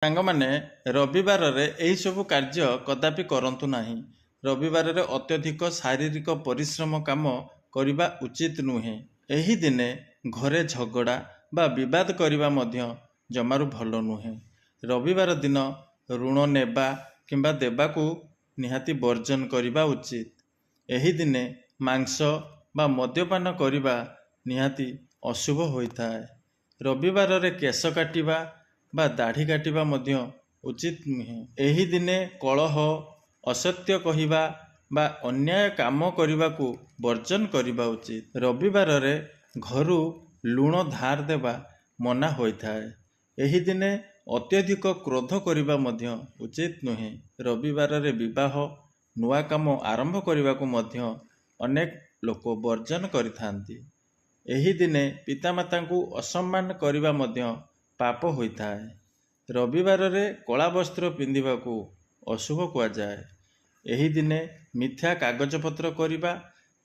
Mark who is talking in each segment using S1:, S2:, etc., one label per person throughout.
S1: ସାଙ୍ଗମାନେ ରବିବାରରେ ଏହି ସବୁ କାର୍ଯ୍ୟ କଦାପି କରନ୍ତୁ ନାହିଁ। ରବିବାରରେ ଅତ୍ୟଧିକ ଶାରୀରିକ ପରିଶ୍ରମ କାମ କରିବା ଉଚିତ ନୁହେଁ। ଏହି ଦିନେ ଘରେ ଝଗଡ଼ା ବା ବିବାଦ କରିବା ମଧ୍ୟ ଜମାରୁ ଭଲ ନୁହେଁ। ରବିବାର ଦିନ ଋଣ ନେବା କିମ୍ବା ଦେବାକୁ ନିହାତି ବର୍ଜନ କରିବା ଉଚିତ। ଏହି ଦିନେ ମାଂସ ବା ମଦ୍ୟପାନ କରିବା ନିହାତି ଅଶୁଭ ହୋଇଥାଏ। ରବିବାରରେ କେଶ କାଟିବା ବା ଦାଢ଼ି କାଟିବା ମଧ୍ୟ ଉଚିତ ନୁହେଁ। ଏହି ଦିନେ କଳହ, ଅସତ୍ୟ କହିବା ବା ଅନ୍ୟାୟ କାମ କରିବାକୁ ବର୍ଜନ କରିବା ଉଚିତ। ରବିବାରରେ ଘରୁ ଲୁଣ ଧାର ଦେବା ମନା ହୋଇଥାଏ। ଏହି ଦିନେ ଅତ୍ୟଧିକ କ୍ରୋଧ କରିବା ମଧ୍ୟ ଉଚିତ ନୁହେଁ। ରବିବାରରେ ବିବାହ, ନୂଆ କାମ ଆରମ୍ଭ କରିବାକୁ ମଧ୍ୟ ଅନେକ ଲୋକ ବର୍ଜନ କରିଥାନ୍ତି। ଏହି ଦିନେ ପିତାମାତାଙ୍କୁ ଅସମ୍ମାନ କରିବା ମଧ୍ୟ ପାପ ହୋଇଥାଏ। ରବିବାରରେ କଳା ବସ୍ତ୍ର ପିନ୍ଧିବାକୁ ଅଶୁଭ କୁହାଯାଏ। ଏହି ଦିନେ ମିଥ୍ୟା କାଗଜପତ୍ର କରିବା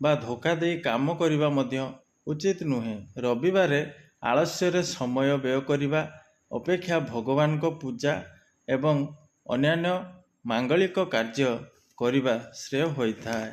S1: ବା ଧୋକା ଦେଇ କାମ କରିବା ମଧ୍ୟ ଉଚିତ ନୁହେଁ। ରବିବାରେ ଆଳସ୍ୟରେ ସମୟ ବ୍ୟୟ କରିବା ଅପେକ୍ଷା ଭଗବାନଙ୍କ ପୂଜା ଏବଂ ଅନ୍ୟାନ୍ୟ ମାଙ୍ଗଳିକ କାର୍ଯ୍ୟ କରିବା ଶ୍ରେୟ ହୋଇଥାଏ।